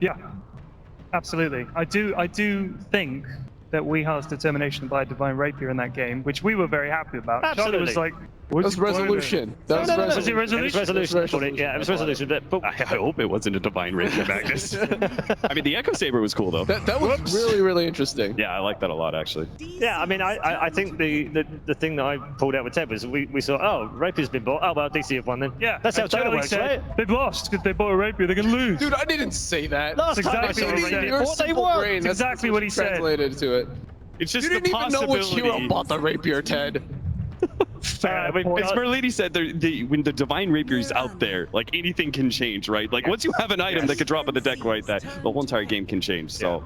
Yeah, absolutely. I do think that we has determination by Divine Rapier in that game, which we were very happy about. Absolutely. Charlie was like, That's resolution. That was Was it resolution? It was resolution. Yeah, it was resolution. But I hope it wasn't a Divine Rapier, Magnus. I mean, the Echo Saber was cool, though. That was really interesting. Yeah, I like that a lot, actually. yeah, I mean, I think the thing that I pulled out with Ted was we saw, oh, Rapier's been bought. Oh, well, DC have won then. Yeah, That's how and Dota Charlie works, said, right? They've lost because they bought a Rapier. They're gonna lose. Dude, I didn't say that. Last That's time I exactly saw what he a said. Rapier, Your what they simple won. brain, That's exactly what he said. Translated to it. It's just You didn't the even know which possibility. hero bought the Rapier, Ted. I mean, as Merlady said, when the Divine Rapier's out there, like anything can change, right? Like once you have an item that could drop in the deck like that, the whole entire game can change. So.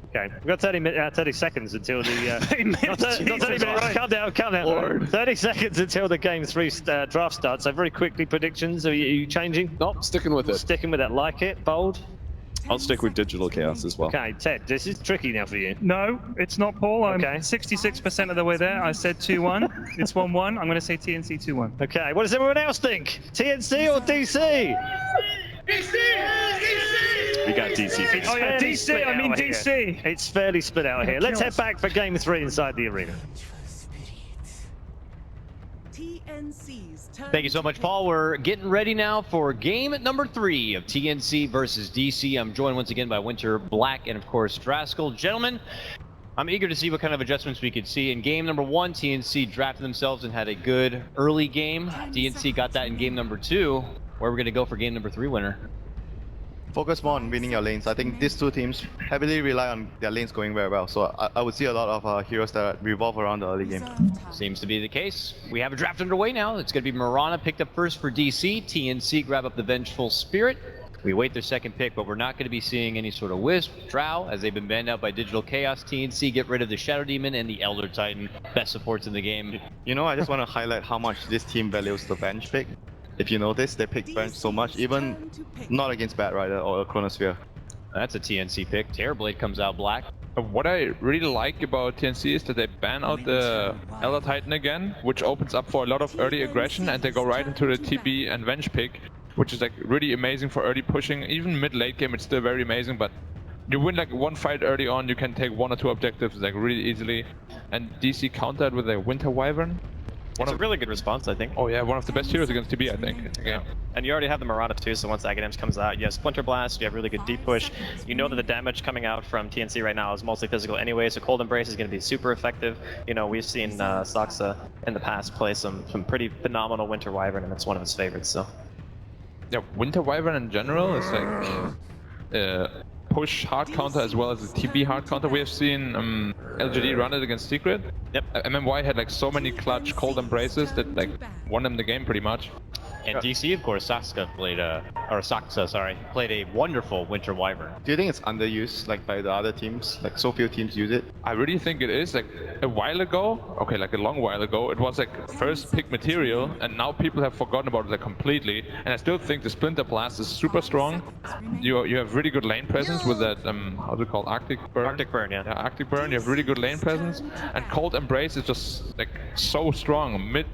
Okay, we've got 30 seconds until the... 30 minutes, not 30 minutes, right. calm down. Lord. 30 seconds until the Game 3 draft starts. So very quickly, predictions, are you changing? Nope, sticking with it. Sticking with it, like it, bold? I'll stick with Digital Chaos as well. Okay, Ted, this is tricky now for you. No, it's not Paul. I'm Okay. 66% of the way there. I said 2-1. It's 1-1. I'm going to say TNC 2-1. Okay, what does everyone else think? TNC or DC? We got DC. Oh yeah, fairly DC. split I mean out here. DC. It's fairly split out here. Let's head back for Game 3 inside the arena. TNC's turn. Thank you so much, Paul. We're getting ready now for game number 3 of TNC versus DC. I'm joined once again by Winter Black and, of course, Draskell. Gentlemen, I'm eager to see what kind of adjustments we could see. In game number 1, TNC drafted themselves and had a good early game. DNC got that in game number 2. Where we're going to go for game number 3, Winter? Focus more on winning your lanes. I think these two teams heavily rely on their lanes going very well. So I would see a lot of heroes that revolve around the early game. Seems to be the case. We have a draft underway now. It's going to be Mirana picked up first for DC. TNC grab up the Vengeful Spirit. We wait their second pick, but we're not going to be seeing any sort of Wisp, Drow, as they've been banned out by Digital Chaos. TNC get rid of the Shadow Demon and the Elder Titan. Best supports in the game. You know, I just want to highlight how much this team values the bench pick. If you notice, they pick bench so much, even not against Bat Rider or Chronosphere. That's a TNC pick. Terrorblade comes out black. What I really like about TNC is that they ban out the Elder Titan again, which opens up for a lot of early aggression, and they go right into the TB and Venge pick, which is like really amazing for early pushing. Even mid-late game, it's still very amazing, but you win like one fight early on, you can take 1 or 2 objectives like really easily. And DC countered with a Winter Wyvern. It's a really good response, I think. Oh yeah, one of the best heroes against TB, I think. Yeah. And you already have the Mirana too, so once Aghanim comes out, you have Splinter Blast, you have really good deep push. You know that the damage coming out from TNC right now is mostly physical anyway, so Cold Embrace is going to be super effective. You know, we've seen Saksa in the past play some pretty phenomenal Winter Wyvern, and it's one of his favorites, so. Yeah, Winter Wyvern in general is like push hard counter as well as the TB hard counter. We have seen LGD run it against Secret. Yep. MMY had like so many clutch Cold Embraces that like won them the game pretty much. And DC, of course, Saksa played played a wonderful Winter Wyvern. Do you think it's underused, like by the other teams? Like so few teams use it? I really think it is. Like a while ago, okay, like a long while ago, it was like first pick material, and now people have forgotten about it like completely. And I still think the Splinter Blast is super strong. You have really good lane presence with that how's it called, Arctic Burn? Arctic Burn, yeah. Yeah, Arctic Burn. You have really good lane presence, and Cold Embrace is just like so strong. Mid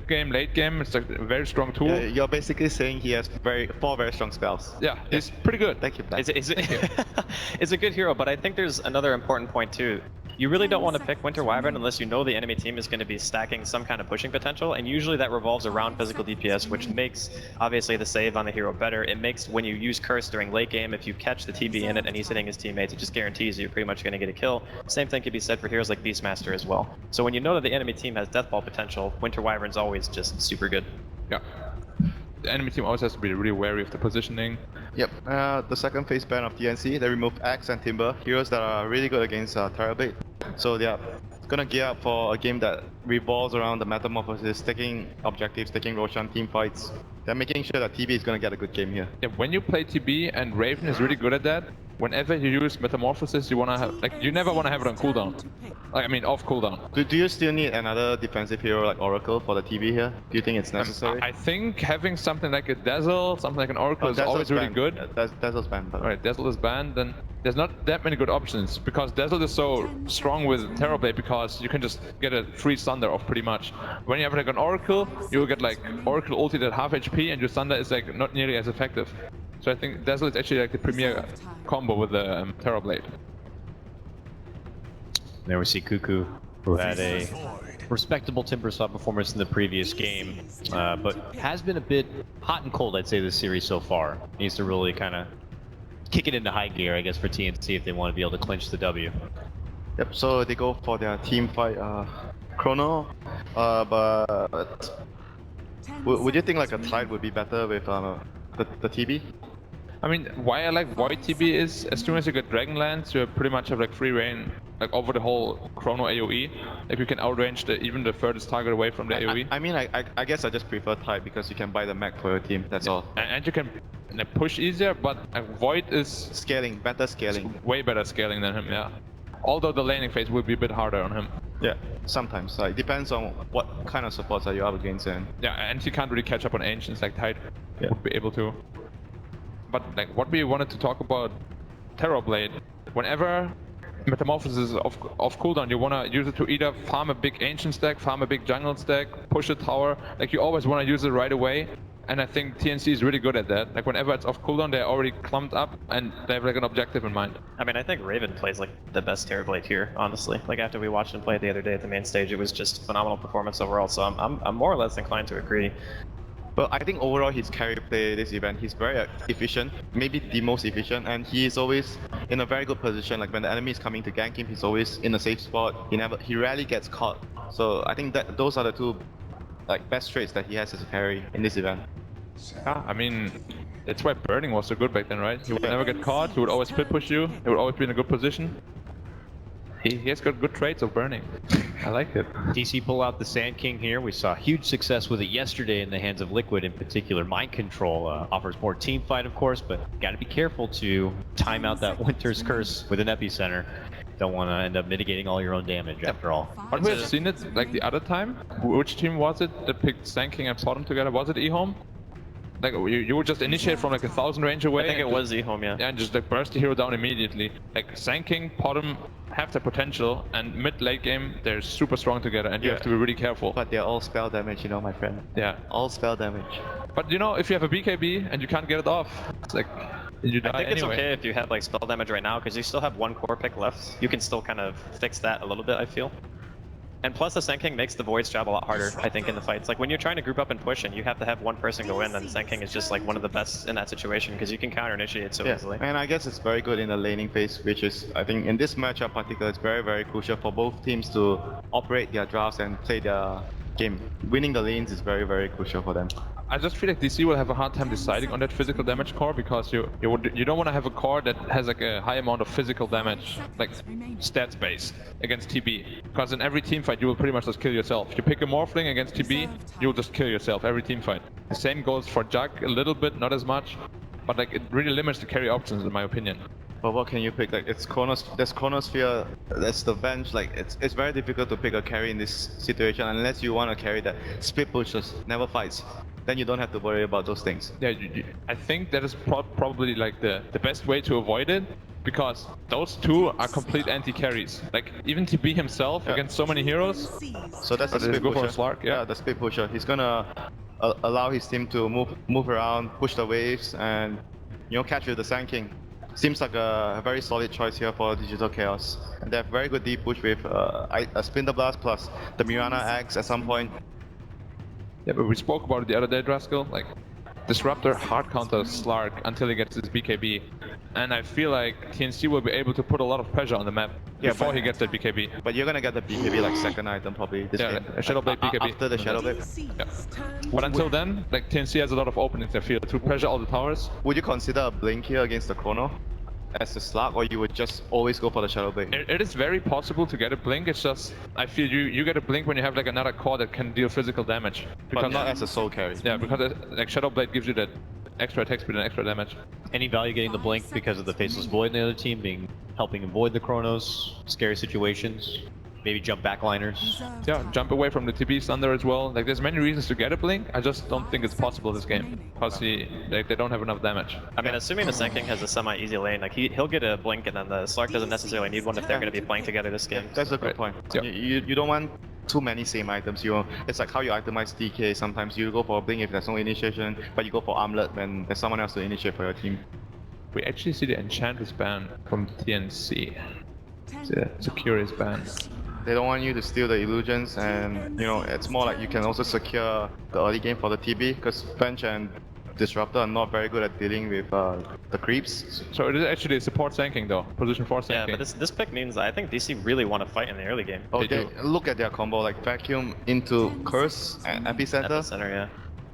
game, late game, it's like a very strong tool. Yeah, you're basically saying he has 4 very strong spells. Yeah, he's pretty good. Thank you. It's a good hero, but I think there's another important point too. You really don't want to pick Winter Wyvern unless you know the enemy team is going to be stacking some kind of pushing potential, and usually that revolves around physical DPS, which makes obviously the save on the hero better. It makes when you use Curse during late game, if you catch the TB in it and he's hitting his teammates, it just guarantees you're pretty much going to get a kill. Same thing could be said for heroes like Beastmaster as well. So when you know that the enemy team has Deathball potential, Winter Wyvern's always just super good. Yeah. The enemy team always has to be really wary of the positioning. Yep. The second phase ban of TNC, they removed Axe and Timber, heroes that are really good against Terrorblade. So they are gonna gear up for a game that revolves around the Metamorphosis, taking objectives, taking Roshan team fights. They're making sure that TB is gonna get a good game here. Yeah, when you play TB and Raven is really good at that, whenever you use Metamorphosis, you wanna have you never wanna have it on cooldown. Like, I mean, off cooldown. Do you still need another defensive hero like Oracle for the TB here? Do you think it's necessary? I think having something like a Dazzle, something like an Oracle is always really good. Dazzle's banned. Alright, Dazzle is banned, then there's not that many good options, because Dazzle is so strong with Terrorblade because you can just get a free Thunder off pretty much. When you have like an Oracle, you will get like Oracle ulti at half HP and your Thunder is like not nearly as effective. So I think Dazzle is actually like the premier combo with the Terrorblade. There we see Cuckoo, who had a respectable Timbersaw performance in the previous game, but has been a bit hot and cold, I'd say, this series so far. Needs to really kind of kick it into high gear, I guess, for TNC if they want to be able to clinch the W. Yep, so they go for their team fight Chrono, but would you think like a Tide would be better with the TB? I mean, why I like Void TB is as soon as you get Dragonlance, you pretty much have like free reign like over the whole Chrono AoE. Like you can outrange even the furthest target away from the AoE. I mean, I guess I just prefer Tide because you can buy the mech for your team. That's all. And you can push easier, but Void is scaling, better scaling. Way better scaling than him, yeah. Although the laning phase will be a bit harder on him. Yeah, sometimes. Like depends on what kind of supports are you up against and. Yeah, and he can't really catch up on Ancients like Tide would be able to. But like what we wanted to talk about Terrorblade, whenever Metamorphosis is off cooldown, you wanna use it to either farm a big Ancient stack, farm a big jungle stack, push a tower. Like you always wanna use it right away. And I think TNC is really good at that. Like whenever it's off cooldown, they're already clumped up and they have like an objective in mind. I mean, I think Raven plays like the best Terrorblade here, honestly. Like after we watched him play the other day at the main stage, it was just phenomenal performance overall. So I'm more or less inclined to agree. But I think overall his carry play this event, he's very efficient, maybe the most efficient, and he is always in a very good position. Like when the enemy is coming to gank him, he's always in a safe spot. He rarely gets caught. So I think that those are the two like best traits that he has as a carry in this event. Yeah, I mean, that's why Burning was so good back then, right? He would never get caught, he would always split push you, he would always be in a good position. He has got good traits of Burning. I like it. DC pull out the Sand King here. We saw huge success with it yesterday in the hands of Liquid in particular. Mind Control offers more team fight, of course, but got to be careful to time out that Winter's Curse with an Epicenter. Don't want to end up mitigating all your own damage after all. But we have seen it like the other time. Which team was it that picked Sand King and Potom together? Was it eHome? Like you would just initiate from like 1,000 range away. I think it was eHome, yeah. Yeah, and just like burst the hero down immediately. Like Sand King, Potom have the potential, and mid-late game they're super strong together, and you have to be really careful. But they're all spell damage, you know, my friend. Yeah. All spell damage. But you know, if you have a BKB and you can't get it off, it's like you die I think anyway. it's okay if you have like spell damage right now, because you still have one core pick left. You can still kind of fix that a little bit, I feel. And plus the Sand King makes the Void's job a lot harder, I think, in the fights. Like when you're trying to group up and push and you have to have one person go in, then Sand King is just like one of the best in that situation because you can counter initiate so easily. And I guess it's very good in the laning phase, which is, I think, in this matchup particular, it's very, very crucial for both teams to operate their drafts and play their game. Winning the lanes is very, very crucial for them. I just feel like DC will have a hard time deciding on that physical damage core because you don't want to have a core that has like a high amount of physical damage, like stats based against TB. Because in every team fight you will pretty much just kill yourself. If you pick a Morphling against TB, you will just kill yourself every team fight. The same goes for Jug a little bit, not as much, but like it really limits the carry options in my opinion. But what can you pick? Like there's Chronosphere, there's the Venge. Like it's very difficult to pick a carry in this situation unless you want a carry that split pushes, never fights. Then you don't have to worry about those things. Yeah, I think that is probably like the best way to avoid it, because those two are complete anti-carries. Like even TB himself against so many heroes. So that's the split go pusher. for a Slark, yeah, the split pusher. He's gonna allow his team to move around, push the waves, and catch with the Sand King. Seems like a very solid choice here for Digital Chaos. And they have very good deep push with a Splinter Blast plus the Mirana Axe at some point. Yeah, but we spoke about it the other day, Draskel. Like, Disruptor hard counters Slark until he gets his BKB. And I feel like TNC will be able to put a lot of pressure on the map before he gets that BKB. But you're gonna get the BKB like second item probably this game. A Shadowblade BKB. After the Shadowblade. Yeah. But until then, like TNC has a lot of openings in the field to pressure all the towers. Would you consider a Blink here against the Chrono as a Slark, or you would just always go for the Shadowblade? It is very possible to get a Blink. It's just I feel you get a Blink when you have like another core that can deal physical damage. But not as a soul carry. Yeah, because like Shadowblade gives you that extra attack speed and extra damage. Any value getting the Blink because of the Faceless Void in the other team helping avoid the Chronos, scary situations, maybe jump backliners. Yeah, jump away from the TB Thunder as well. Like there's many reasons to get a Blink. I just don't think it's possible this game because they don't have enough damage. I mean, assuming the Sand King has a semi-easy lane, like he'll get a Blink and then the Slark doesn't necessarily need one if they're going to be playing together this game. That's a good point. Yeah. You don't want too many same items. It's like how you itemize DK. Sometimes you go for a blink if there's no initiation, but you go for armlet when there's someone else to initiate for your team. We actually see the Enchantress ban from TNC. It's a curious ban. They don't want you to steal the illusions, and it's more like you can also secure the early game for the TB, because Fench and Disruptor are not very good at dealing with the creeps. So it is actually support tanking though, position 4 tanking. Yeah, but this pick means I think DC really want to fight in the early game. Okay, look at their combo, like Vacuum into Curse and Epicenter. Epicenter, yeah.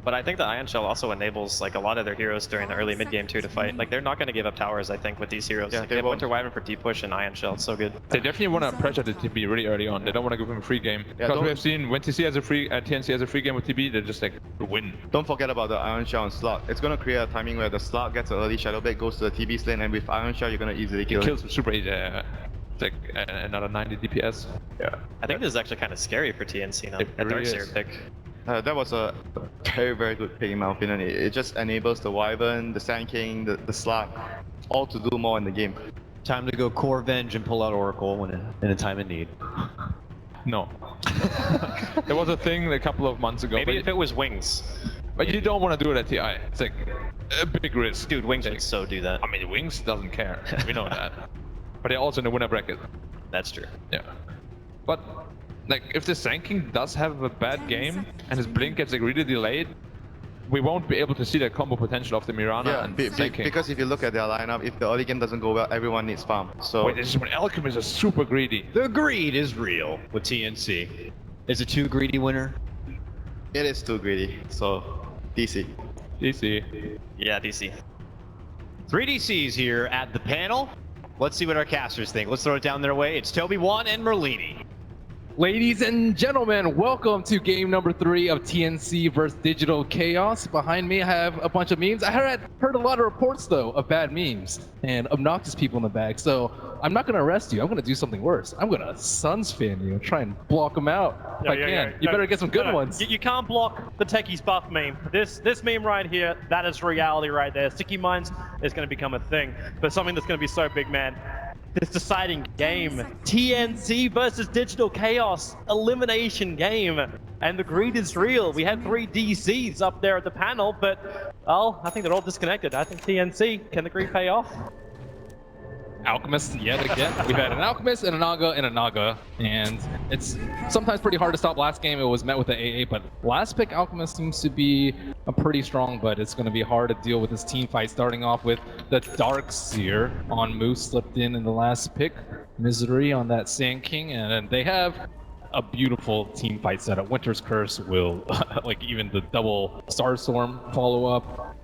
But I think the Ion Shell also enables like a lot of their heroes during the early mid game too to fight. Like they're not going to give up towers, I think, with these heroes. Yeah, like, they have Winter Wyvern for deep push and Ion Shell. It's so good. They definitely want to pressure the TB really early on. They don't want to give him a free game. Yeah, because we have seen when TNC has a free game with TB, they're just like win. Don't forget about the Iron Shell and Slot. It's gonna create a timing where the Slot gets an early Shadow Blade, goes to the TB lane, and with Iron Shell you're gonna easily kill It it. kills him super easy. It's like another 90 DPS. Yeah. I think this is actually kind of scary for TNC now. It That really Darkseer is. pick. That was a very, very good pick in my opinion. It just enables the Wyvern, the Sand King, the Slot, all to do more in the game. Time to go core Venge and pull out Oracle when in a time of need. No. There was a thing a couple of months ago. Maybe if it was Wings. But you don't want to do it at TI. It's like a big risk. Dude, Wings would so do that. I mean, Wings doesn't care. We know that. But they're also in the winner bracket. That's true. Yeah. But like, if the Sand King does have a bad game and his blink gets like really delayed, we won't be able to see the combo potential of the Mirana and Sand King. Because if you look at their lineup, if the early game doesn't go well, everyone needs farm. So Wait, this is when Alchemists are super greedy. The greed is real with TNC. Is it too greedy, winner? it is too greedy. So DC. DC. Yeah, DC. 3 DCs here at the panel. Let's see what our casters think. Let's throw it down their way. It's Toby1 and Merlini. Ladies and gentlemen, welcome to game number 3 of TNC versus Digital Chaos. Behind me I have a bunch of memes. I heard a lot of reports though of bad memes and obnoxious people in the bag. So I'm not gonna arrest you. I'm gonna do something worse. I'm gonna Suns fan you and try and block them out if I can. You better get some good ones. You can't block the techies buff meme. This meme right here, that is reality right there. Sticky Minds is gonna become a thing, but something that's gonna be so big, man. This deciding game, TNC versus Digital Chaos, elimination game, and the greed is real. We had 3 DCs up there at the panel, but well, I think they're all disconnected. I think TNC, can the greed pay off? Alchemist yet again. We've had an Alchemist and a Naga and a Naga, and it's sometimes pretty hard to stop. Last game it was met with the AA, but last pick Alchemist seems to be a pretty strong, but it's going to be hard to deal with this team fight, starting off with the Darkseer on Moose slipped in the last pick. Misery on that Sand King, and then they have a beautiful team fight setup. Winter's Curse will, like even the double Starstorm follow up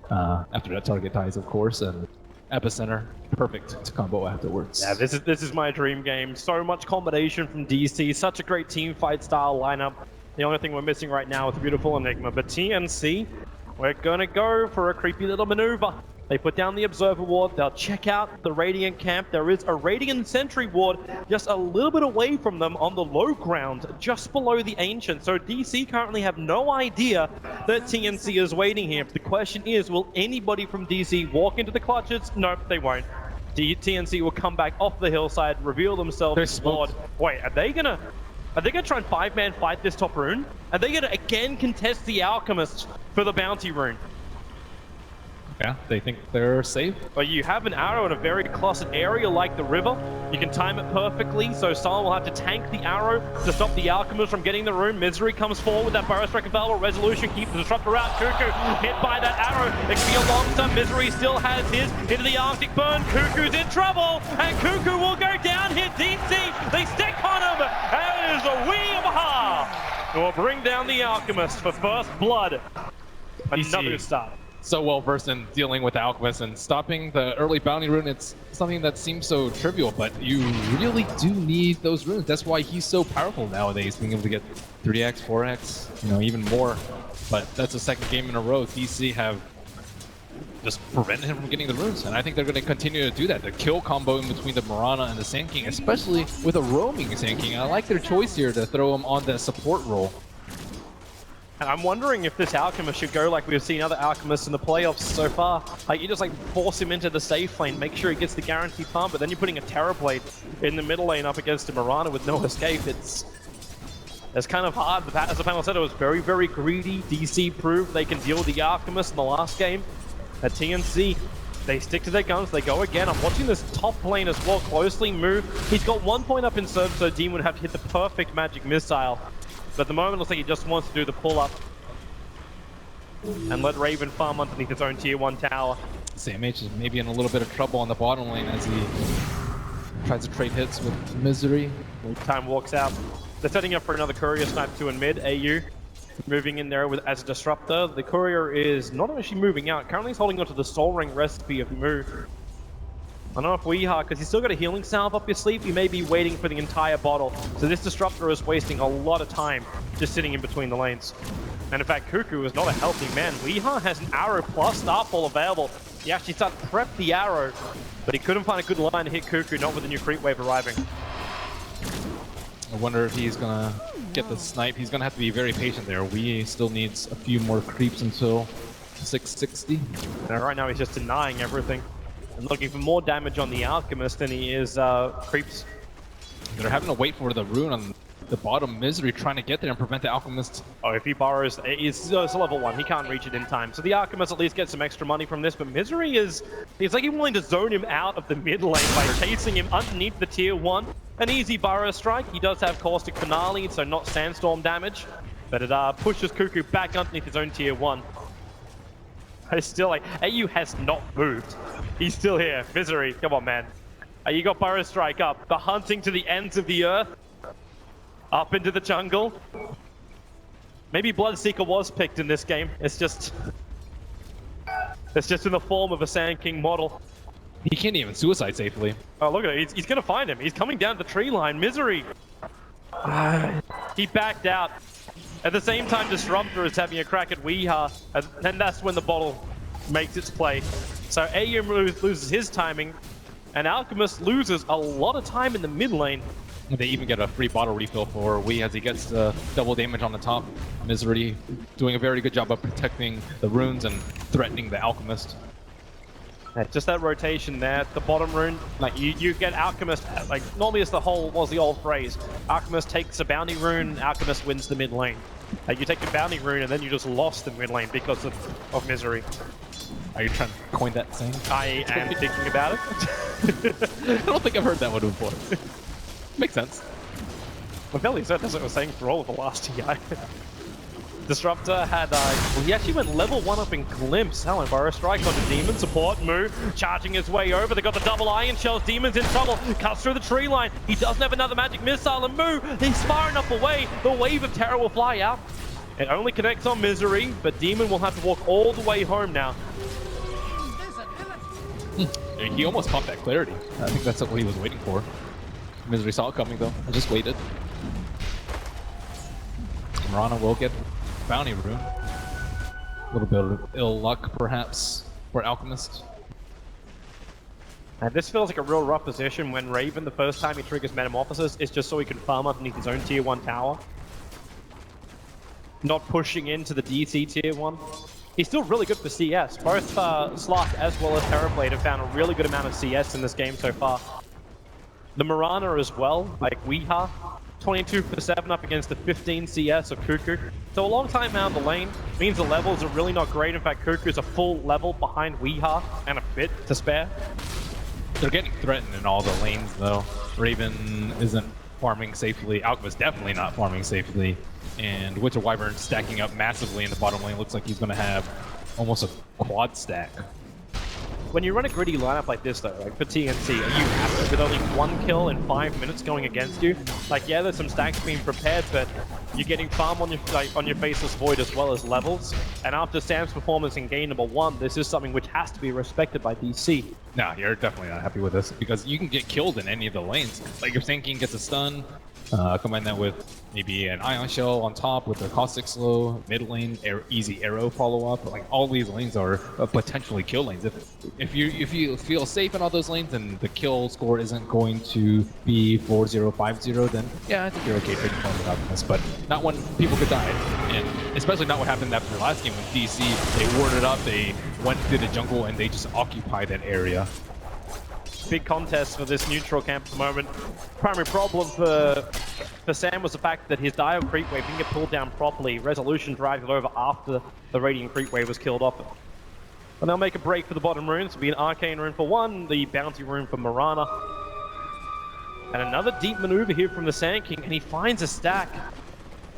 after that target dies, of course, and Epicenter, perfect to combo afterwards. Yeah, this is my dream game. So much combination from DC, such a great team fight style lineup. The only thing we're missing right now is a beautiful Enigma, but TNC, we're gonna go for a creepy little maneuver. They put down the Observer Ward, they'll check out the Radiant camp. There is a Radiant Sentry Ward just a little bit away from them on the low ground, just below the Ancient. So DC currently have no idea that TNC is waiting here. The question is, will anybody from DC walk into the clutches? Nope, they won't. TNC will come back off the hillside, reveal themselves squad. Wait, are they gonna try and 5-man fight this top rune? Are they gonna again contest the Alchemist for the bounty rune? Yeah, they think they're safe. But you have an arrow in a very clustered area like the river. You can time it perfectly, so someone will have to tank the arrow to stop the Alchemist from getting the rune. Misery comes forward with that Burrow Strike available. Resolution keeps the Disruptor out. Cuckoo hit by that arrow. It can be a long time. Misery still has his into the Arctic Burn. Cuckoo's in trouble, and Cuckoo will go down. Hit DC. They stick on him. That is a wee of a ha. Will bring down the Alchemist for first blood. Another start. So well versed in dealing with Alchemist and stopping the early bounty rune. It's something that seems so trivial, but you really do need those runes. That's why he's so powerful nowadays, being able to get 3x, 4x, you know, even more. But that's the second game in a row DC have just prevented him from getting the runes, and I think they're going to continue to do that. The kill combo in between the Mirana and the Sand King, especially with a roaming Sand King. I like their choice here to throw him on the support role. And I'm wondering if this Alchemist should go like we've seen other Alchemists in the playoffs so far. Like, you just like force him into the safe lane, make sure he gets the guaranteed farm, but then you're putting a Terrorblade in the middle lane up against a Mirana with no escape. It's It's kind of hard. As the panel said, it was very, very greedy. DC proved they can deal with the Alchemist in the last game. At TNC, they stick to their guns. They go again. I'm watching this top lane as well closely move. He's got 1 point up in serve, so Demon would have to hit the perfect magic missile. But at the moment, it looks like he just wants to do the pull-up and let Raven farm underneath his own tier 1 tower. CMH is maybe in a little bit of trouble on the bottom lane as he tries to trade hits with Misery. Time walks out. They're setting up for another courier snipe 2 in mid. AU moving in there as a disruptor. The courier is not actually moving out. Currently he's holding onto the Soul Ring recipe of move. I don't know if Weeha, because he's still got a healing salve up his sleeve, he may be waiting for the entire bottle. So this disruptor is wasting a lot of time just sitting in between the lanes. And in fact, Cuckoo is not a healthy man. Weeha has an arrow plus Starfall available. He actually started to prep the arrow, but he couldn't find a good line to hit Cuckoo, not with the new creep wave arriving. I wonder if he's gonna get the snipe. He's gonna have to be very patient there. We still needs a few more creeps until 660. And right now he's just denying everything and looking for more damage on the Alchemist than he is creeps. They're having to wait for the rune on the bottom. Misery trying to get there and prevent the Alchemist. Oh, if he borrows, it's level 1. He can't reach it in time. So the Alchemist at least gets some extra money from this, but Misery is... He's like willing to zone him out of the mid lane by chasing him underneath the tier 1. An easy Burrow strike. He does have Caustic Finale, so not Sandstorm damage. But it pushes Cuckoo back underneath his own tier 1. It's still like... AU has not moved. He's still here. Misery, come on, man. You got Burrow Strike up. The hunting to the ends of the earth. Up into the jungle. Maybe Bloodseeker was picked in this game. It's just in the form of a Sand King model. He can't even suicide safely. Oh, look at it. He's gonna find him. He's coming down the tree line. Misery. He backed out. At the same time, Disruptor is having a crack at Weeha, and that's when the bottle makes its play. So AU loses his timing, and Alchemist loses a lot of time in the mid lane. They even get a free bottle refill for Wee as he gets double damage on the top. Misery doing a very good job of protecting the runes and threatening the Alchemist. Yeah, just that rotation there, the bottom rune, like you get Alchemist, like normally it's the old phrase, Alchemist takes a bounty rune, Alchemist wins the mid lane. You take a bounty rune and then you just lost the mid lane because of Misery. Are you trying to coin that saying? I am thinking about it. I don't think I've heard that one before. Makes sense. Well, Belly said that's what I was saying for all of the last TI. Disruptor had, well, he actually went level 1 up in Glimpse. Helen Burrow Strike onto Demon, support, move, charging his way over. They got the double Iron Shells, Demon's in trouble, cuts through the tree line. He doesn't have another magic missile and move. He's far enough away, the Wave of Terror will fly out. It only connects on Misery, but Demon will have to walk all the way home now. He almost caught that clarity. I think that's what he was waiting for. Misery saw it coming though, I just waited. Mirana will get bounty rune. A little bit of ill luck perhaps for Alchemist. And this feels like a real rough position when Raven, the first time he triggers Metamorphosis, is just so he can farm underneath his own tier 1 tower. Not pushing into the DC tier 1. He's still really good for CS. Both Slark as well as Terrorblade have found a really good amount of CS in this game so far. The Mirana as well, like Weeha, 22 for 7 up against the 15 CS of Cuckoo. So a long time out of the lane means the levels are really not great. In fact, Cuckoo's a full level behind Weeha and a bit to spare. They're getting threatened in all the lanes though. Raven isn't farming safely. Alchemist definitely not farming safely. And Winter Wyvern stacking up massively in the bottom lane. Looks like he's going to have almost a quad stack. When you run a gritty lineup like this though, like for TNC, are you happy with only 1 kill in 5 minutes going against you? Like, yeah, there's some stacks being prepared, but you're getting farm on your Faceless Void as well as levels. And after Sam's performance in game number 1, this is something which has to be respected by DC. Nah, you're definitely not happy with this because you can get killed in any of the lanes. Like if Sand King gets a stun, combine that with maybe an Ion Shell on top with a Caustic Slow, mid lane, easy arrow follow-up. Like all these lanes are potentially kill lanes. If you feel safe in all those lanes and the kill score isn't going to be 4-0, 5-0, then yeah, I think you're okay taking fun with Alchemist, but not when people could die. And especially not what happened after the last game with DC. They warded up, they went through the jungle, and they just occupied that area. big contest for this neutral camp at the moment. Primary problem for Sam was the fact that his Dio creep wave didn't get pulled down properly. Resolution dragged it over after the Radiant creep wave was killed off. And they'll make a break for the bottom runes. It'll be an Arcane rune for one, the Bounty rune for Mirana. And another deep maneuver here from the Sand King, and he finds a stack.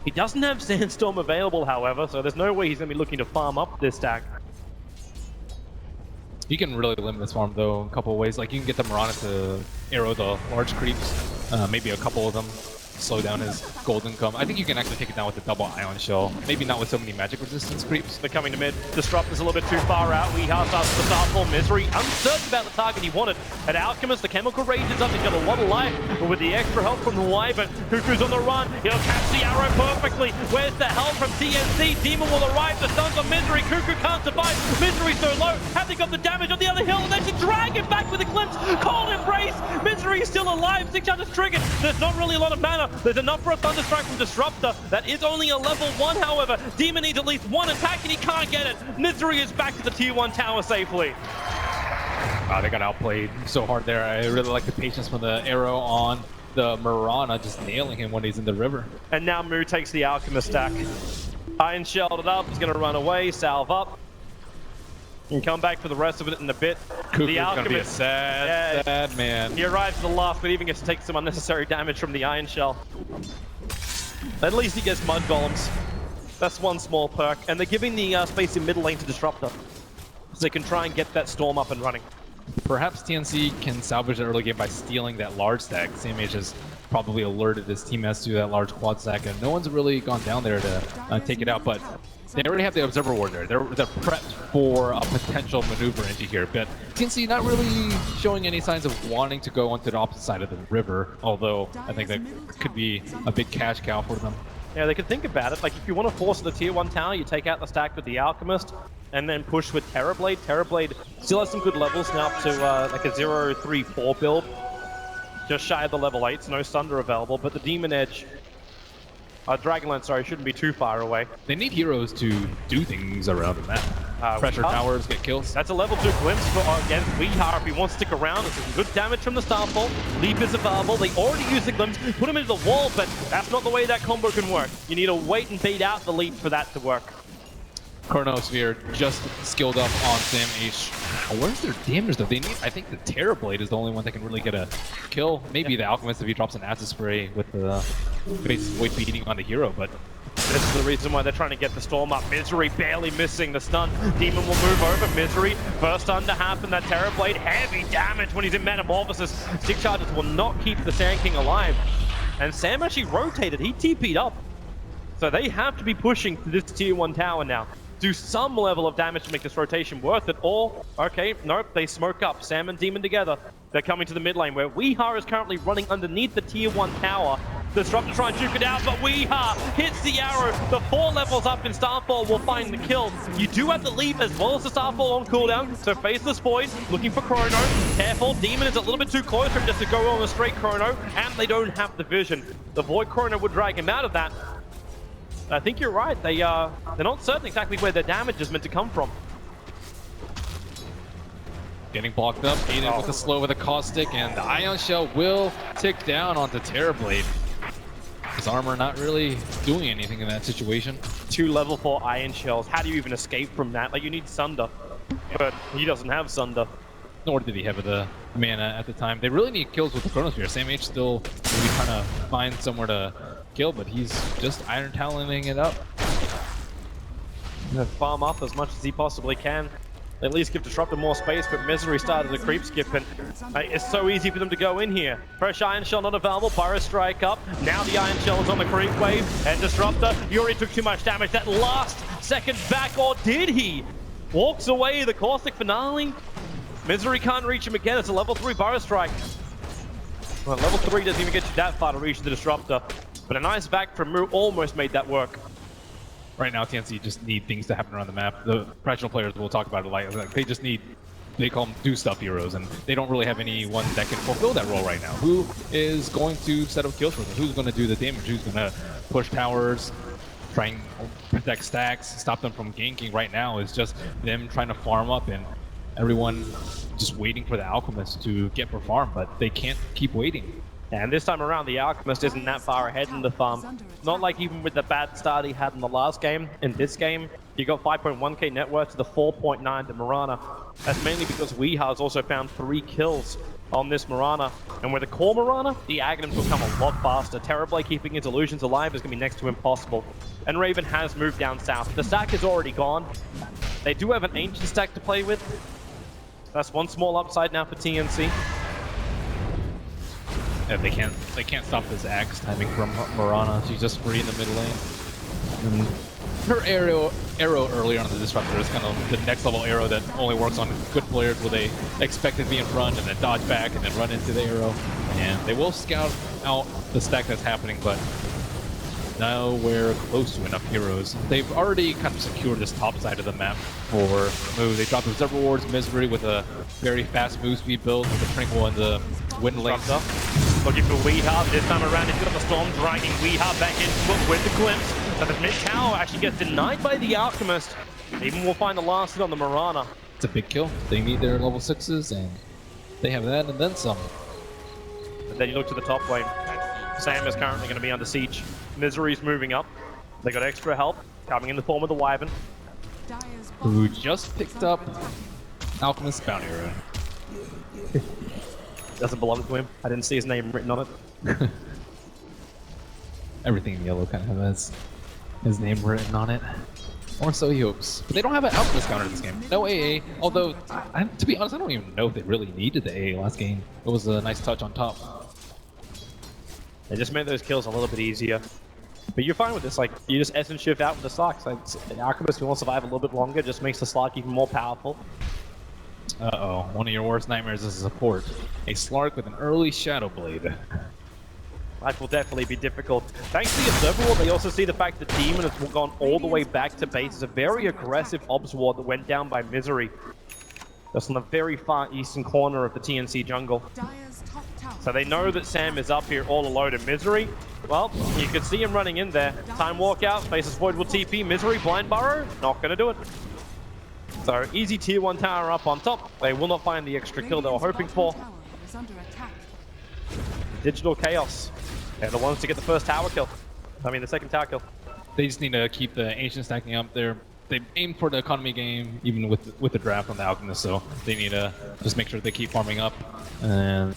He doesn't have Sandstorm available, however, so there's no way he's going to be looking to farm up this stack. You can really limit this farm though in a couple of ways. Like you can get the Mirana to arrow the large creeps, maybe a couple of them, slow down his golden come. I think you can actually take it down with the double ion shell. Maybe not with so many magic resistance creeps. They're coming to mid. Disrupt is a little bit too far out. We have starts to start for Misery. Uncertain about the target he wanted. At Alchemist, the chemical rage is up. He's got a lot of life, but with the extra help from the Wyvern, Cuckoo's on the run. He'll catch the arrow perfectly. Where's the help from TNC? Demon will arrive. The stuns on Misery. Cuckoo can't survive. Misery's so low. Have they got the damage on the other hill? And then she drag him back with a glimpse. Cold embrace. Misery is still alive. 6 charges triggered. There's not really a lot of mana. There's enough for a Thunderstrike from Disruptor. That is only a level 1, however. Demon needs at least one attack and he can't get it. Misery is back to the tier 1 tower safely. They got outplayed so hard there. I really like the patience from the arrow on the Mirana, just nailing him when he's in the river. And now Moo takes the Alchemist stack. Iron shelled it up. He's going to run away, salve up. And come back for the rest of it in a bit. Cuckoo's gonna be a sad man. He arrives at the last, but even gets to take some unnecessary damage from the Iron Shell. At least he gets Mud Golems. That's one small perk. And they're giving the space in middle lane to Disruptor. So they can try and get that Storm up and running. Perhaps TNC can salvage the early game by stealing that large stack. CMH has probably alerted his teammates to that large quad stack, and no one's really gone down there to take it out. But they already have the Observer Ward there. They're prepped for a potential maneuver into here. But TNC not really showing any signs of wanting to go onto the opposite side of the river, although I think that could be a big cash cow for them. Yeah, they could think about it. Like, if you want to force the tier 1 tower, you take out the stack with the Alchemist, and then push with Terrorblade. Terrorblade still has some good levels now up to like a 0-3-4 build. Just shy of the level 8s, no Sunder available, but the Demon Edge, Dragonlance, sorry, shouldn't be too far away. They need heroes to do things around the map. Pressure towers, get kills. That's a level 2 glimpse for against Weehar if he wants to stick around. There's some good damage from the Starfall. Leap is available. They already used the glimpse, put him into the wall, but that's not the way that combo can work. You need to wait and bait out the leap for that to work. Chronosphere just skilled up on Sam H. Where's their damage though? They need, I think the Terrorblade is the only one that can really get a kill. Maybe the Alchemist if he drops an Acid Spray with the base weight beating on the hero, but this is the reason why they're trying to get the Storm up. Misery barely missing the stun. Demon will move over. Misery, first stun to happen. That Terrorblade, heavy damage when he's in Metamorphosis. 6 charges will not keep the Sand King alive. And Sam actually rotated. He TP'd up. So they have to be pushing to this tier 1 tower now. Do some level of damage to make this rotation worth it, or, okay, nope, they smoke up. Sam and Demon together. They're coming to the mid lane, where Weehar is currently running underneath the tier 1 tower. Disrupt to try and juke it out, but Weehar hits the arrow. The 4 levels up in Starfall will find the kill. You do have the leap as well as the Starfall on cooldown, so Faceless Void, looking for Chrono. Careful, Demon is a little bit too close for him just to go on a straight Chrono, and they don't have the vision. The Void Chrono would drag him out of that. I think you're right. They're not certain exactly where their damage is meant to come from. getting blocked up. Aiden with the slow with a caustic, and the Ion Shell will tick down onto Terrorblade. His armor not really doing anything in that situation. 2 level 4 Iron Shells. How do you even escape from that? Like, you need Sunder, but he doesn't have Sunder. Nor did he have the mana at the time. They really need kills with the Chronosphere. Sam H still maybe trying to find somewhere to kill, but he's just Iron Taloning it up. Farm up as much as he possibly can. At least give Disruptor more space, but Misery started the creep skip, and it's so easy for them to go in here. Fresh Iron Shell not available, Pyro Strike up. Now the Iron Shell is on the creep wave, and Disruptor, he already took too much damage. That last second back, or did he? Walks away, the Caustic Finale. Misery can't reach him again, it's a level 3 Pyro Strike. Well, level 3 doesn't even get you that far to reach the Disruptor, but a nice back from Mu almost made that work. Right now, TNC just need things to happen around the map. The professional players will talk about it like they just need, they call them do stuff heroes, and they don't really have anyone that can fulfill that role right now. Who is going to set up kills for them? Who's going to do the damage? Who's going to push towers, try and protect stacks, stop them from ganking? Right now is just them trying to farm up and everyone just waiting for the Alchemist to get per farm, but they can't keep waiting. And this time around, the Alchemist isn't that far ahead in the farm. Not like even with the bad start he had in the last game. In this game, he got 5.1k net worth to the 4.9 to Mirana. That's mainly because Weeha has also found 3 kills on this Mirana. And with the core Mirana, the Aghanims will come a lot faster. Terrorblade keeping his illusions alive is going to be next to impossible. And Raven has moved down south. The stack is already gone. They do have an ancient stack to play with. That's one small upside now for TNC. Yeah, they can't stop this axe timing from Mirana. She's just free in the mid lane. And her arrow earlier on the Disruptor is kind of the next level arrow that only works on good players where they expect to be in front and then dodge back and then run into the arrow. And they will scout out the stack that's happening, but nowhere close to enough heroes. They've already kind of secured this top side of the map for move. They dropped the Observer Wards, Misery with a very fast move speed build with the Tranquil and the Wind Lanes. Looking for Weeha this time around. He's got the Storm dragging Weeha back into it with the glimpse. But the mid tower actually gets denied by the Alchemist. Even will find the last hit on the Mirana. It's a big kill. They need their level 6s and they have that and then some. And then you look to the top lane. Sam is currently going to be under siege. Misery's moving up. They got extra help coming in the form of the Wyvern, who just picked up Alchemist Bounty Rune. Doesn't belong to him. I didn't see his name written on it. Everything in yellow kind of has his name written on it. Or so he hopes. But they don't have an Alchemist counter in this game. No AA, although, to be honest, I don't even know if they really needed the AA last game. It was a nice touch on top. They just made those kills a little bit easier. But you're fine with this, like, you just essence shift out with the Slark. Like, the Alchemist who will survive a little bit longer just makes the Slark even more powerful. Uh-oh, one of your worst nightmares is a support. A Slark with an early Shadow Blade. Life will definitely be difficult. Thanks to the Observer Ward, they also see the fact that Demon has gone all the way back to base. It's a very aggressive Obs Ward that went down by Misery. Just on the very far eastern corner of the TNC jungle. So they know that Sam is up here all alone in Misery. Well, you can see him running in there. Time walk out, faces Void will TP. Misery, Blind Burrow, not gonna do it. So easy tier 1 tower up on top. They will not find the extra kill they were hoping for. Digital Chaos. They're the ones to get the first tower kill. I mean, the second tower kill. They just need to keep the Ancient stacking up there. They aim for the economy game, even with the draft on the Alchemist, so they need to just make sure they keep farming up. And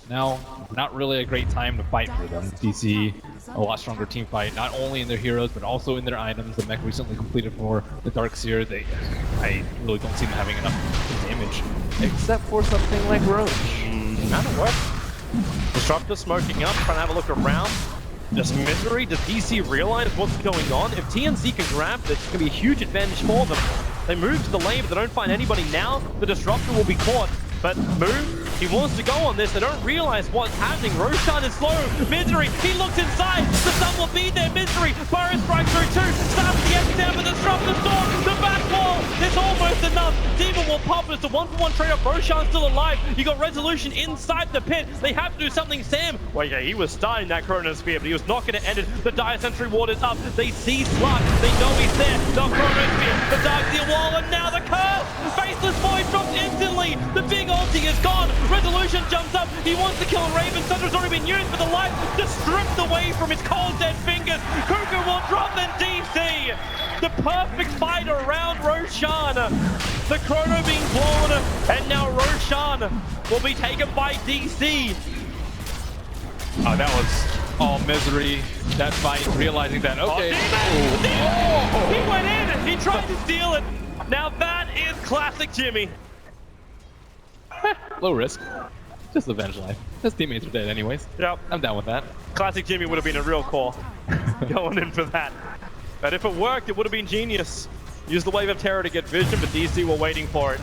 now, not really a great time to fight for them. DC, a lot stronger team fight, not only in their heroes, but also in their items. The mech recently completed for the Darkseer. I really don't see them having enough damage, except for something like Roach. That'll work. Disruptor smoking up, trying to have a look around. Just Misery, does DC realize what's going on? If TNC can grab this, it's going to be a huge advantage for them. They move to the lane, but they don't find anybody now. The Disruptor will be caught. But Move, he wants to go on this. They don't realize what's happening. Roshan is slow. Misery, he looks inside. The sun will be there. Misery, Burrow strikes through too. Starts the X-Down, but the Disruptor storm. The back wall is almost enough. Demon will pop. It's a 1-for-1 trade-off. Roshan's still alive. You got Resolution inside the pit. They have to do something. Sam, well, yeah, he was starting that Chronosphere, but he was not going to end it. The Dire Sentry Ward is up. They see Slark. They know he's there. The Chronosphere, the Darkseer wall, and now the curse. Faceless Void drops instantly. The big ulti is gone. Resolution jumps up. He wants to kill Raven. Thunder's already been used, but the light just stripped away from his cold dead fingers. Kuka will drop, then DC. The perfect fight around Roshan. The Chrono being blown, and now Roshan will be taken by DC. Oh, that was all Misery. That fight, realizing that, okay. Demon! He went in. He tried to steal it. Now that is classic Jimmy. Low risk. Just avenge life. His teammates are dead anyways. Yep. I'm down with that. Classic Jimmy would have been a real core going in for that. But if it worked, it would have been genius. Use the Wave of Terror to get vision, but DC were waiting for it.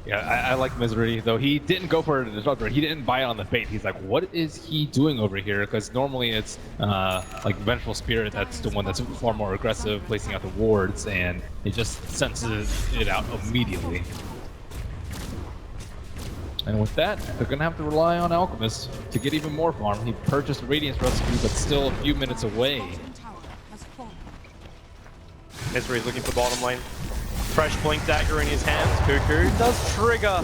Yeah, I like Misery, though he didn't go for the Disruptor. He didn't buy it on the bait. He's like, what is he doing over here? Because normally it's like Vengeful Spirit, that's the one that's far more aggressive, placing out the wards, and he just senses it out immediately. And with that, they're going to have to rely on Alchemist to get even more farm. He purchased Radiance Rescue, but still a few minutes away. Misery is looking for bottom lane. Fresh blink dagger in his hands. Cuckoo does trigger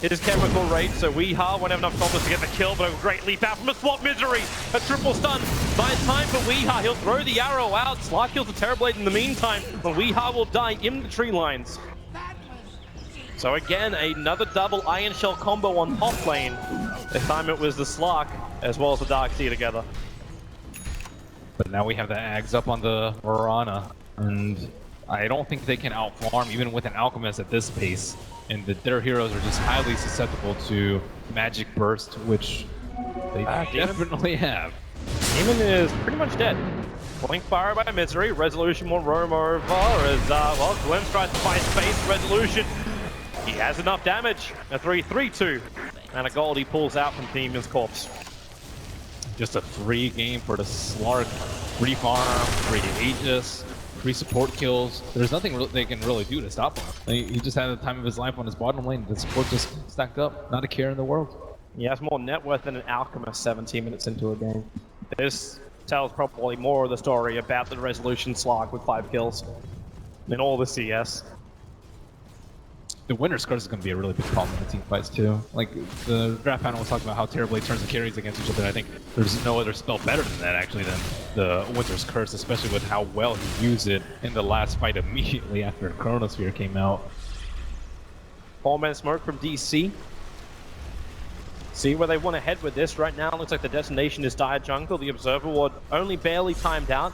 his chemical rate, so Weeha won't have enough problems to get the kill, but a great leap out from a swap. Misery, a triple stun. By time for Weeha, he'll throw the arrow out. Slark kills the Terrorblade in the meantime, but Weeha will die in the tree lines. So again, another double Iron Shell combo on top lane. This time it was the Slark as well as the Darkseer together. But now we have the Ags up on the Mirana, and I don't think they can outfarm even with an Alchemist at this pace. And their heroes are just highly susceptible to Magic Burst, which they definitely have. Demon is pretty much dead. Blink fire by Misery. Resolution will roam over as, well, Glenn tries to find space. Resolution, he has enough damage. A 3-3-2. And a gold he pulls out from Demon's corpse. Just a free game for the Slark. Free farm, free Aegis, free support kills. There's nothing they can really do to stop him. He just had the time of his life on his bottom lane. The support just stacked up. Not a care in the world. He has more net worth than an Alchemist 17 minutes into a game. This tells probably more of the story about the Resolution Slark with 5 kills than all the CS. The Winter's Curse is going to be a really big problem in the team fights too. Like, the draft panel was talking about how Terrorblade turns the carries against each other. I think there's no other spell better than that, actually, than the Winter's Curse, especially with how well he used it in the last fight immediately after Chronosphere came out. 4-man smoke from DC. See where they want to head with this right now. Looks like the destination is Dire Jungle. The Observer Ward only barely timed out.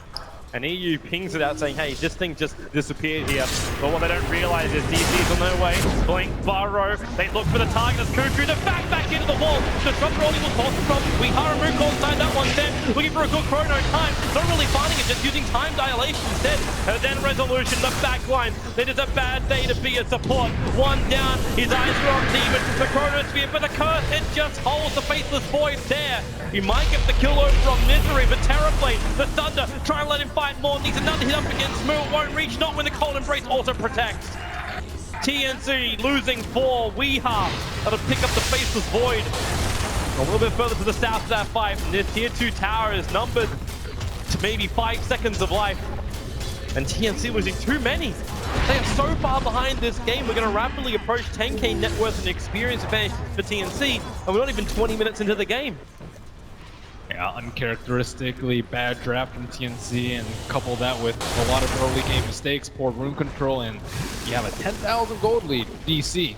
And EU pings it out saying, hey, this thing just disappeared here. But what they don't realize is DC's on their way. Blink, Burrow, they look for the target as Cuckoo, the back into the wall. The drop rolling will cause the problem. Weeha and Mooncore inside that one then. Looking for a good chrono time. Not really finding it, just using time dilation instead. And then Resolution, the back line. It is a bad day to be a support. One down, his eyes are on Demon. The Chronosphere, but the curse, it just holds the Faceless Void there. He might get the kill over on Misery, but Terrorblade, the Thunder, try and let him fight more. Needs another hit up against Smooth, won't reach, not when the Cold Embrace also protects. TNC losing 4, Weeha that'll pick up the Faceless Void. A little bit further to the south of that fight, and this tier 2 tower is numbered to maybe 5 seconds of life. And TNC losing too many. They are so far behind this game, we're going to rapidly approach 10k net worth and experience advantage for TNC, and we're not even 20 minutes into the game. Yeah, uncharacteristically bad draft from TNC, and couple that with a lot of early game mistakes, poor rune control, and you have a 10,000 gold lead, DC.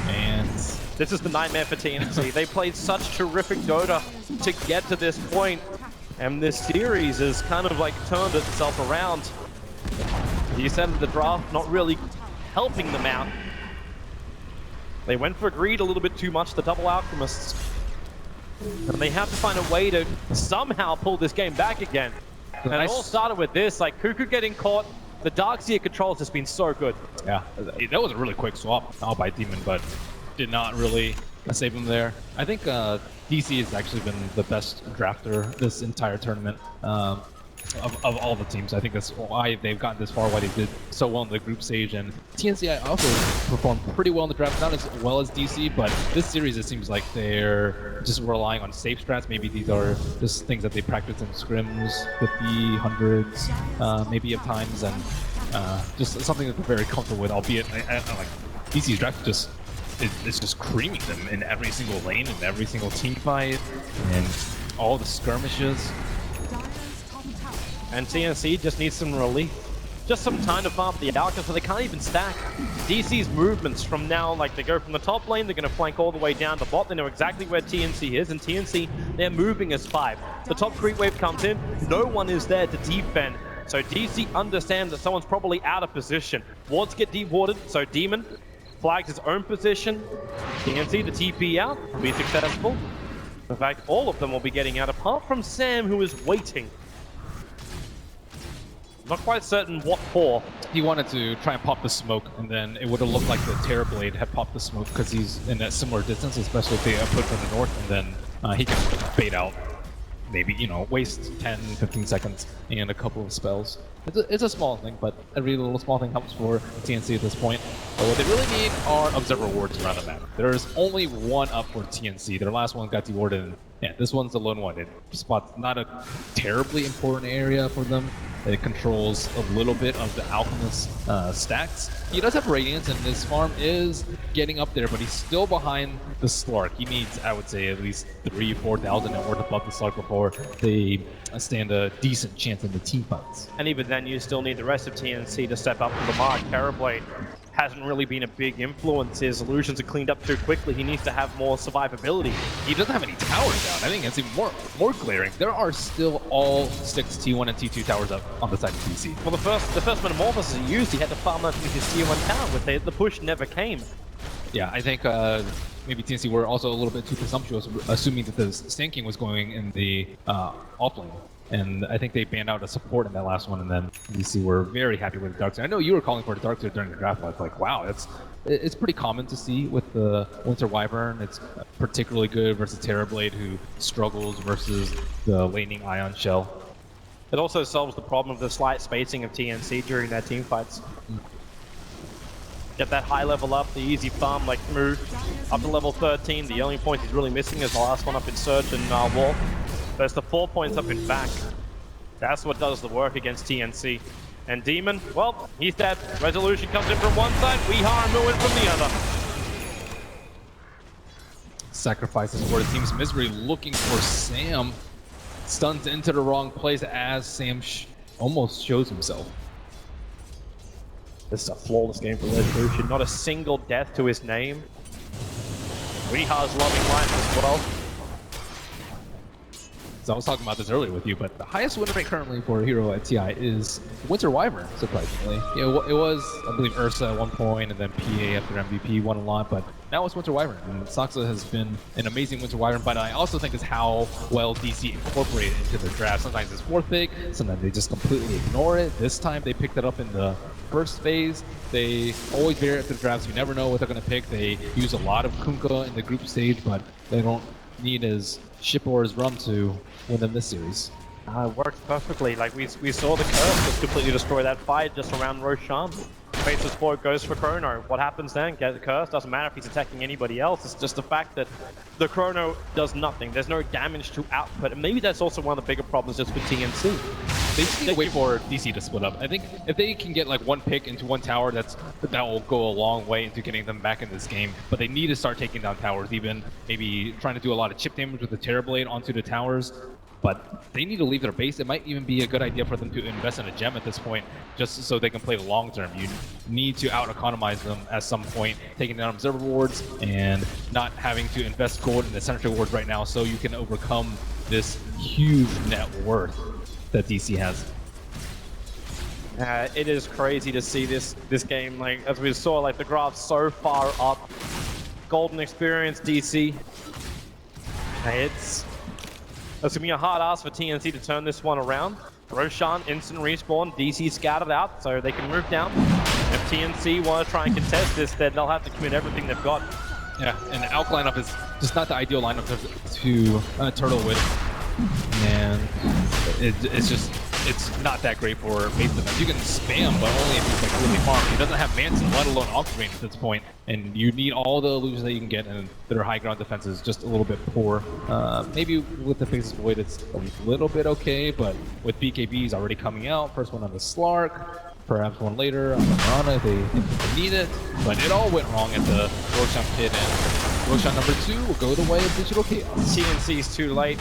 And this is the nightmare for TNC. They played such terrific Dota to get to this point, and this series has kind of like turned itself around. You said the draft not really helping them out. They went for greed a little bit too much, the double Alchemists. And they have to find a way to somehow pull this game back again. And it all started with this, like Cuckoo getting caught. The Darkseer control has just been so good. Yeah, that was a really quick swap out by Demon, but did not really save him there. I think DC has actually been the best drafter this entire tournament. Of all the teams. I think that's why they've gotten this far, why they did so well in the group stage. And TNC also performed pretty well in the draft, not as well as DC, but this series it seems like they're just relying on safe strats. Maybe these are just things that they practice in scrims, 50, 100s, maybe at times, and just something that they're very comfortable with, albeit like DC's draft just it's just creaming them in every single lane, in every single team fight, and all the skirmishes. And TNC just needs some relief. Just some time to farm the Alchemist, so they can't even stack. DC's movements from now, like they go from the top lane, they're going to flank all the way down to bot. They know exactly where TNC is, and TNC, they're moving as 5. The top creep wave comes in, no one is there to defend. So DC understands that someone's probably out of position. Wards get dewarded, so Demon flags his own position. TNC, the TP out, will be successful. In fact, all of them will be getting out, apart from Sam, who is waiting. Not quite certain what for. He wanted to try and pop the smoke, and then it would have looked like the Terrorblade had popped the smoke because he's in a similar distance, especially if they put from the north, and then he can bait out, maybe, you know, waste 10, 15 seconds and a couple of spells. It's a small thing, but every little small thing helps for TNC at this point. But what they really need are observer wards around the map. There's only one up for TNC. Their last one got dewarded, and yeah, this one's the lone one. It spots not a terribly important area for them. It controls a little bit of the Alchemist stacks. He does have Radiance, and his farm is getting up there, but he's still behind the Slark. He needs, I would say, at least 3,000-4,000 net worth above the Slark before they stand a decent chance in the team fights. And even then, you still need the rest of TNC to step up to the mark. Terrorblade hasn't really been a big influence. His illusions are cleaned up too quickly. He needs to have more survivability. He doesn't have any towers down. I think it's even more glaring. There are still all 6 T1 and T2 towers up on the side of DC. Well, the first Metamorphosis he used, he had to farm underneath his Tier 1 tower, but the push never came. Yeah, I think maybe TNC were also a little bit too presumptuous, assuming that the Stanking was going in the offlane. And I think they banned out a support in that last one, and then DC were very happy with the Darkseer. I know you were calling for the Darkseer during the draft, but it's like, wow, it's pretty common to see with the Winter Wyvern. It's particularly good versus Terrorblade, who struggles versus the laning Ion Shell. It also solves the problem of the slight spacing of TNC during their team fights. Get that high level up, the easy farm like move up to level 13. The only point he's really missing is the last one up in Surge and Wall. There's the 4 points up in back. That's what does the work against TNC. And Demon, well, he's dead. Resolution comes in from one side, Weeha and Muin from the other. Sacrifices for the team's Misery, looking for Sam. Stuns into the wrong place as Sam almost shows himself. This is a flawless game for Resolution. Not a single death to his name. Weeha's loving life as well. So I was talking about this earlier with you, but the highest win rate currently for a hero at TI is Winter Wyvern, surprisingly. It was, I believe, Ursa at one point, and then PA after MVP won a lot, but now it's Winter Wyvern. And Saksa has been an amazing Winter Wyvern, but I also think it's how well DC incorporated into the draft. Sometimes it's fourth pick, sometimes they just completely ignore it. This time they picked it up in the first phase. They always vary after the drafts. You never know what they're going to pick. They use a lot of Kunkka in the group stage, but they don't need as Ship or as Rum to win them this series. It worked perfectly. Like we saw the curse just completely destroy that fight just around Roshan. Faceless Sport goes for Chrono. What happens then? Get the curse. Doesn't matter if he's attacking anybody else. It's just the fact that the Chrono does nothing. There's no damage to output. And maybe that's also one of the bigger problems just with TNC. They just need to wait for DC to split up. I think if they can get like one pick into one tower, that will go a long way into getting them back in this game. But they need to start taking down towers, even maybe trying to do a lot of chip damage with the Terrorblade onto the towers. But they need to leave their base. It might even be a good idea for them to invest in a gem at this point, just so they can play long term. You need to out-economize them at some point, taking down observer wards and not having to invest gold in the sentry wards right now, so you can overcome this huge net worth that DC has. It is crazy to see this game, like as we saw, like the graph so far up. Golden experience, DC. It's gonna be a hard ask for TNC to turn this one around. Roshan, instant respawn, DC scouted out, so they can move down. If TNC want to try and contest this, then they'll have to commit everything they've got. Yeah, and the Alk lineup is just not the ideal lineup to turtle with. And it's not that great for base defense. You can spam, but only if he's like really farmed. He doesn't have Manson, let alone Octane at this point. And you need all the illusions that you can get, and their high ground defense is just a little bit poor. Maybe with the Faceless Void, it's a little bit okay, but with BKBs already coming out, first one on the Slark, perhaps one later on the Marana if they need it. But it all went wrong at the Roshan pit, and Roshan number 2 will go the way of Digital Chaos. TNC's too late.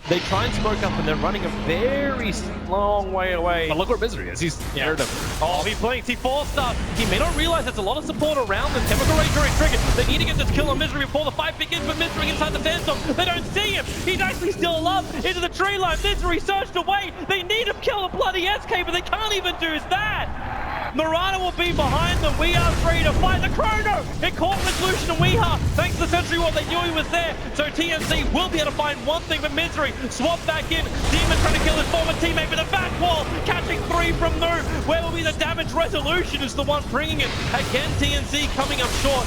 They try and smoke up, and they're running a very long way away. But look where Misery is. He's scared of him. Oh, he blinks. He forced up. He may not realize there's a lot of support around them. Chemical Ray during trigger. They need to get this kill on Misery before the fight begins, but Misery inside the Phantom. They don't see him. He's actually still alive. Into the tree line. Misery surged away. They need to kill the bloody SK, but they can't even do that. Marana will be behind them. We are free to fight the Chrono. It caught Resolution and Weeha. Thanks to the Sentry Ward, they knew he was there. So TNC will be able to find one thing, but Misery swap back in. Demon trying to kill his former teammate with a back wall. Catching 3 from Nu. Where will be the damage? Resolution is the one bringing it. Again, TNC coming up short.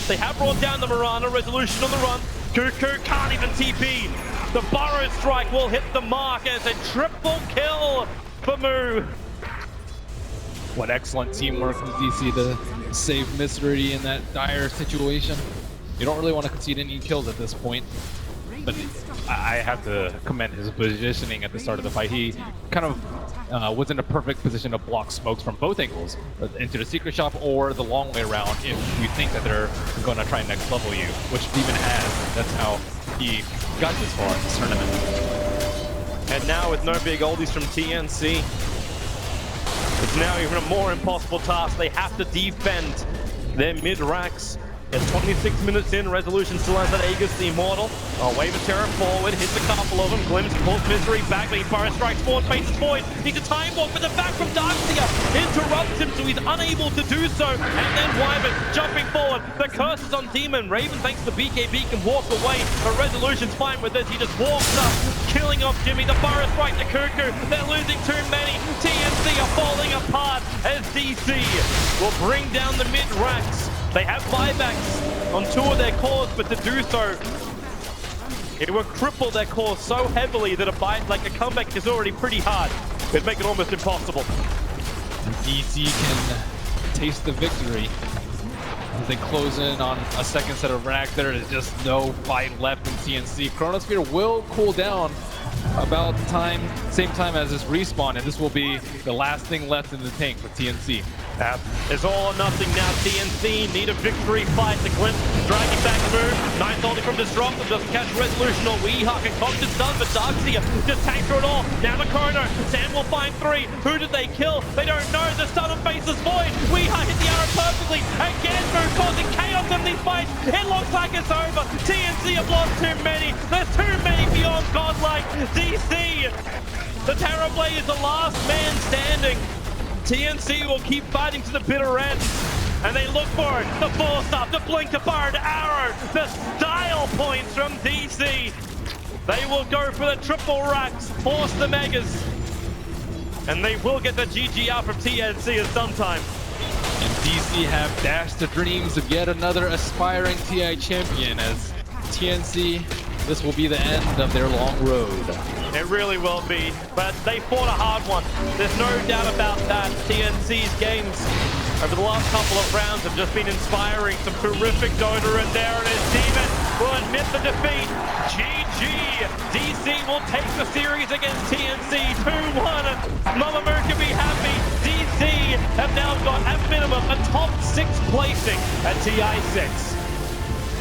They have brought down the Marana. Resolution on the run. Cuckoo can't even TP. The Burrow Strike will hit the mark as a triple kill for Mu. What excellent teamwork from DC to save Mystery in that dire situation. You don't really want to concede any kills at this point. But I have to commend his positioning at the start of the fight. He kind of was in a perfect position to block smokes from both angles, into the secret shop or the long way around if you think that they're going to try and next level you, which Demon has. That's how he got this far in this tournament. And now with no big oldies from TNC, it's now even a more impossible task. They have to defend their mid-racks. It's 26 minutes in, Resolution still has that Aegis the Immortal. Oh, wave of terror forward, hits a couple of them, Glimpse pulls Misery back, but he fire strikes forward, faces void, needs a time walk, but the back from Darkseer interrupts him, so he's unable to do so. And then Wyvern jumping forward, the curse is on Demon. Raven, thanks to BKB, can walk away, but Resolution's fine with this. He just walks up, killing off Jimmy, the fire strike to Cuckoo. They're losing too many. TNC are falling apart as DC will bring down the mid-racks. They have buybacks on 2 of their cores, but to do so, it will cripple their core so heavily that a comeback is already pretty hard. It'd make it almost impossible. DC can taste the victory as they close in on a second set of racks. There is just no fight left in TNC. Chronosphere will cool down about same time as this respawn, and this will be the last thing left in the tank for TNC. It's all or nothing now. TNC need a victory fight. The Glimpse dragging back the move. Nice holding from Disruptor, doesn't catch Resolution or Weehawk. And Constance does, but Darkseer just tanks through it all. Now the corner. Sam will find 3. Who did they kill? They don't know. The Southern faces void. Weehawk hit the arrow perfectly. And Gansmo causing chaos in these fights. It looks like it's over. TNC have lost too many. There's too many beyond godlike. DC, the Terrorblade is the last man standing. TNC will keep fighting to the bitter end, and they look for it. The force up, the blink, the bird, arrow, the style points from DC. They will go for the triple racks, force the megas, and they will get the GG out from TNC at some time. And DC have dashed the dreams of yet another aspiring TI champion, as TNC, this will be the end of their long road. It really will be, but they fought a hard one. There's no doubt about that. TNC's games over the last couple of rounds have just been inspiring. Some terrific Dota, and there it is. Demon will admit the defeat. GG! DC will take the series against TNC 2-1. Mama Moo can be happy. DC have now got, at minimum, a top 6 placing at TI6.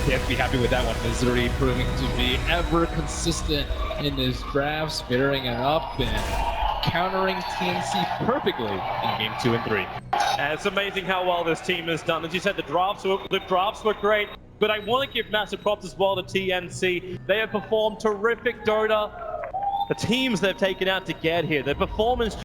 They have to be happy with that one. Misery proving to be ever consistent in his drafts, varying it up and countering TNC perfectly in game 2 and 3. It's amazing how well this team has done. As you said, the drafts were great, but I want to give massive props as well to TNC. They have performed terrific Dota. The teams they've taken out to get here, their performance